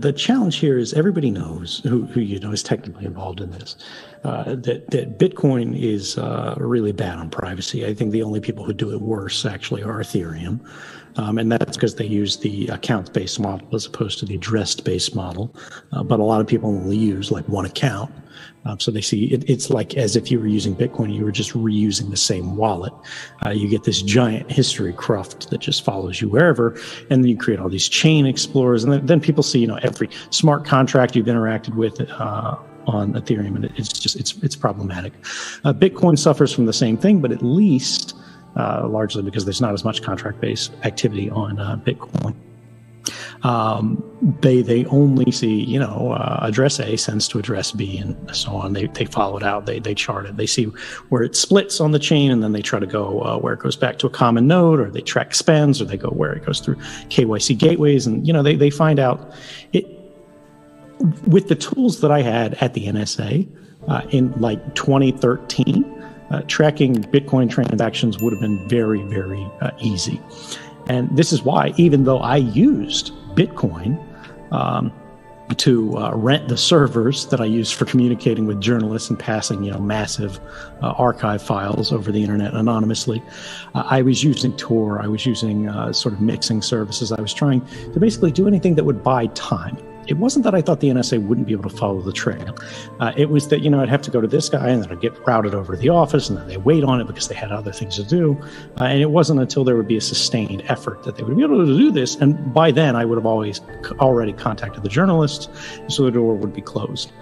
the challenge here is everybody knows who is technically involved in this, that Bitcoin is really bad on privacy. I think the only people who do it worse actually are Ethereum. And that's because they use the account-based model as opposed to the address-based model. But a lot of people only use like one account. So they see it's like as if you were using Bitcoin, you were just reusing the same wallet. You get this giant history cruft that just follows you wherever. And then you create all these chain explorers. And then people see, every smart contract you've interacted with on Ethereum. And it's problematic. Bitcoin suffers from the same thing, but at least largely because there's not as much contract-based activity on Bitcoin. They only see, address A sends to address B and so on. They follow it out. They chart it. They see where it splits on the chain, and then they try to go where it goes back to a common node, or they track spends, or they go where it goes through KYC gateways. And, they find out it with the tools that I had at the NSA in like 2013. Tracking Bitcoin transactions would have been very, very easy. And this is why, even though I used Bitcoin to rent the servers that I used for communicating with journalists and passing, massive archive files over the internet anonymously, I was using Tor. I was using sort of mixing services. I was trying to basically do anything that would buy time. It wasn't that I thought the NSA wouldn't be able to follow the trail. It was that, I'd have to go to this guy and then I'd get routed over to the office and then they wait on it because they had other things to do. And it wasn't until there would be a sustained effort that they would be able to do this. And by then I would have already contacted the journalists, so the door would be closed.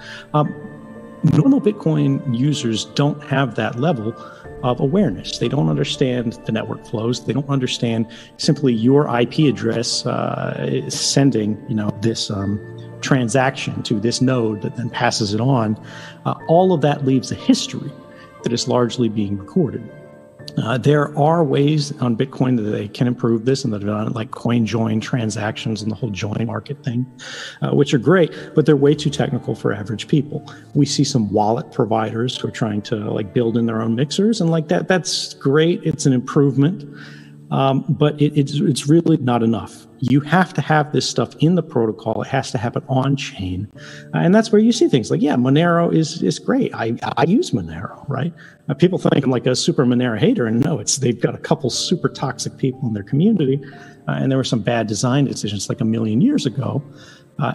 Normal Bitcoin users don't have that level of awareness. They don't understand the network flows. They don't understand simply your IP address sending, this transaction to this node that then passes it on. All of that leaves a history that is largely being recorded. There are ways on Bitcoin that they can improve this, and that are done like coin join transactions and the whole join market thing, which are great, but they're way too technical for average people. We see some wallet providers who are trying to build in their own mixers, and that's great. It's an improvement, but it's really not enough. You have to have this stuff in the protocol. It has to happen on chain. And that's where you see things like, Monero is great. I use Monero, right? People think I'm like a super Monero hater, and no, they've got a couple super toxic people in their community. And there were some bad design decisions like a million years ago.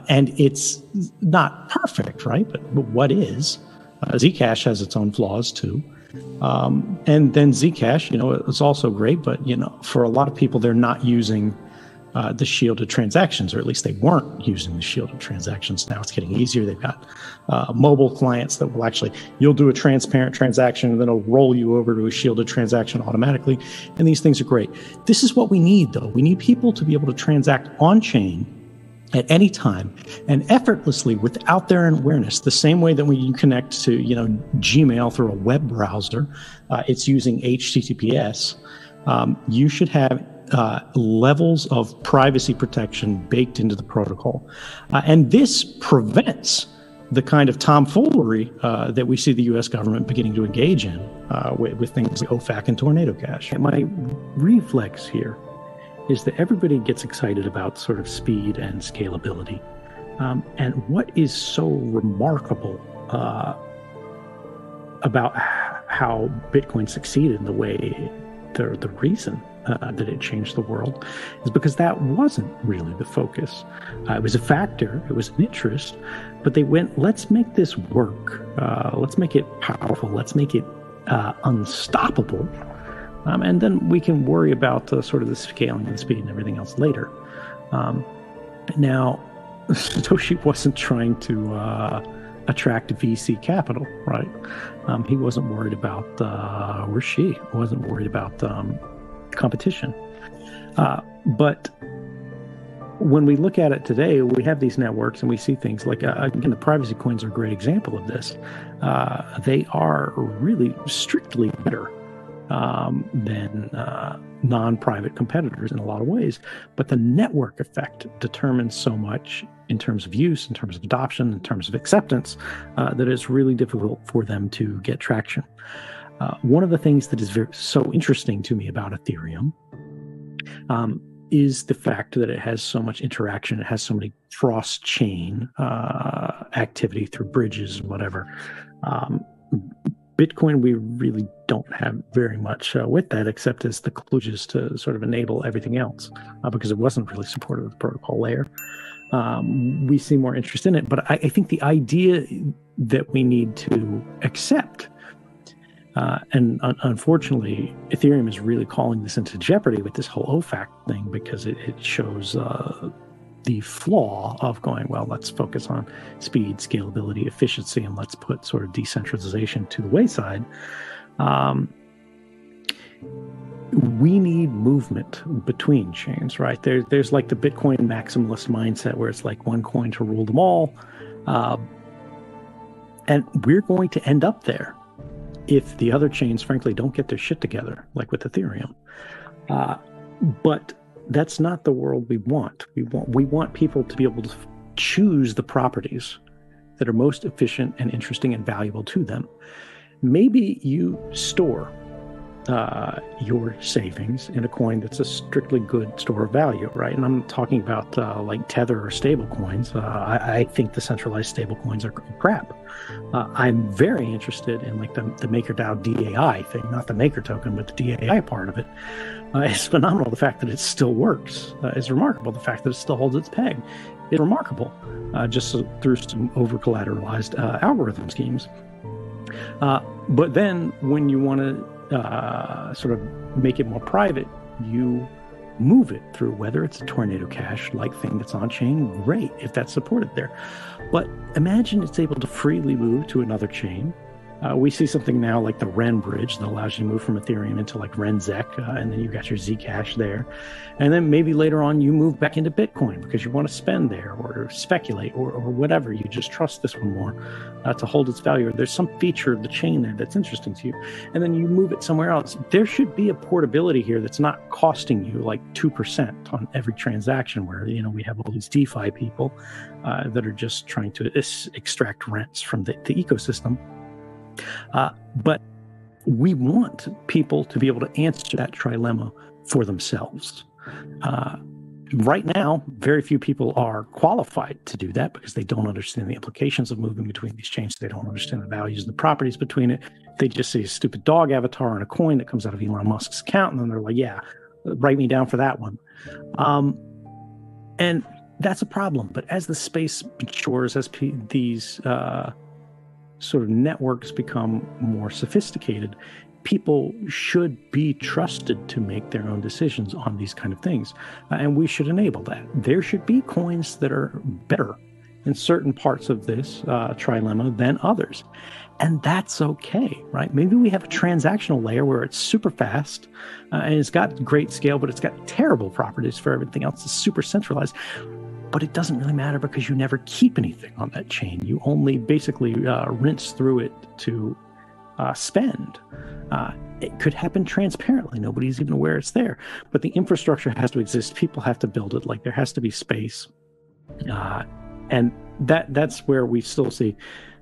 And it's not perfect, right? But what is? Zcash has its own flaws too. And then Zcash, it's also great, but, for a lot of people, they're not using the shielded transactions, or at least they weren't using the shielded transactions. Now it's getting easier. They've got mobile clients that will you'll do a transparent transaction and then it'll roll you over to a shielded transaction automatically. And these things are great. This is what we need, though. We need people to be able to transact on chain at any time and effortlessly without their awareness. The same way that when you connect to, Gmail through a web browser, it's using HTTPS. You should have levels of privacy protection baked into the protocol. And this prevents the kind of tomfoolery that we see the U.S. government beginning to engage in with things like OFAC and Tornado Cash. And my reflex here is that everybody gets excited about sort of speed and scalability. And what is so remarkable about how Bitcoin succeeded in the way, the reason that it changed the world is because that wasn't really the focus. It was a factor, it was an interest, but they went, let's make this work. Let's make it powerful. Let's make it unstoppable. And then we can worry about sort of the scaling and speed and everything else later. Now, Satoshi wasn't trying to attract VC capital, right? He wasn't worried about, or she wasn't worried about competition. But when we look at it today, we have these networks and we see things like, again, the privacy coins are a great example of this. They are really strictly better than non-private competitors in a lot of ways. But the network effect determines so much in terms of use, in terms of adoption, in terms of acceptance, that it's really difficult for them to get traction. One of the things that is so interesting to me about Ethereum is the fact that it has so much interaction. It has so many cross-chain activity through bridges and whatever. Bitcoin, we really don't have very much with that, except as the kludges to sort of enable everything else, because it wasn't really supported with the protocol layer. We see more interest in it, but I think the idea that we need to accept, and unfortunately, Ethereum is really calling this into jeopardy with this whole OFAC thing, because it shows the flaw of going, well, let's focus on speed, scalability, efficiency, and let's put sort of decentralization to the wayside. We need movement between chains, right? There's like the Bitcoin maximalist mindset where it's like one coin to rule them all. And we're going to end up there if the other chains, frankly, don't get their shit together, like with Ethereum. But that's not the world we want. We want people to be able to choose the properties that are most efficient and interesting and valuable to them. Maybe you store your savings in a coin that's a strictly good store of value, right? And I'm talking about like Tether or stable coins. I think the centralized stable coins are crap. I'm very interested in like the MakerDAO DAI thing, not the Maker token, but the DAI part of it. It's phenomenal. The fact that it still works is remarkable. The fact that it still holds its peg is remarkable, just through some over-collateralized algorithm schemes. But then when you want to sort of make it more private, you move it through, whether it's a Tornado Cash-like thing that's on-chain, great, if that's supported there. But imagine it's able to freely move to another chain. We see something now like the Ren bridge that allows you to move from Ethereum into like RenZec, and then you've got your Zcash there. And then maybe later on you move back into Bitcoin because you want to spend there or speculate or whatever. You just trust this one more to hold its value. Or there's some feature of the chain there that's interesting to you. And then you move it somewhere else. There should be a portability here that's not costing you like 2% on every transaction where, you know, we have all these DeFi people that are just trying to extract rents from the ecosystem. But we want people to be able to answer that trilemma for themselves. Right now, very few people are qualified to do that because they don't understand the implications of moving between these chains. They don't understand the values and the properties between it. They just see a stupid dog avatar on a coin that comes out of Elon Musk's account, and then they're like, yeah, write me down for that one. And that's a problem. But as the space matures, as these sort of networks become more sophisticated, people should be trusted to make their own decisions on these kind of things. And we should enable that. There should be coins that are better in certain parts of this trilemma than others. And that's okay, right? Maybe we have a transactional layer where it's super fast and it's got great scale, but it's got terrible properties for everything else. It's super centralized. But it doesn't really matter because you never keep anything on that chain. You only basically rinse through it to spend. It could happen transparently. Nobody's even aware it's there. But the infrastructure has to exist. People have to build it. Like there has to be space. And that's where we still see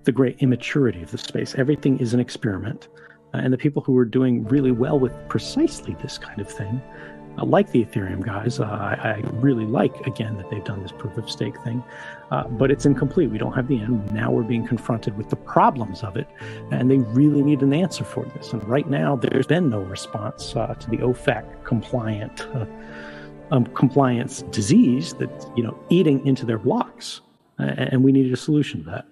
the great immaturity of the space. Everything is an experiment. And the people who are doing really well with precisely this kind of thing, like the Ethereum guys, I really like, again, that they've done this proof of stake thing, but it's incomplete. We don't have the end. Now we're being confronted with the problems of it, and they really need an answer for this. And right now, there's been no response to the OFAC compliance disease that's, you know, eating into their blocks, and we needed a solution to that.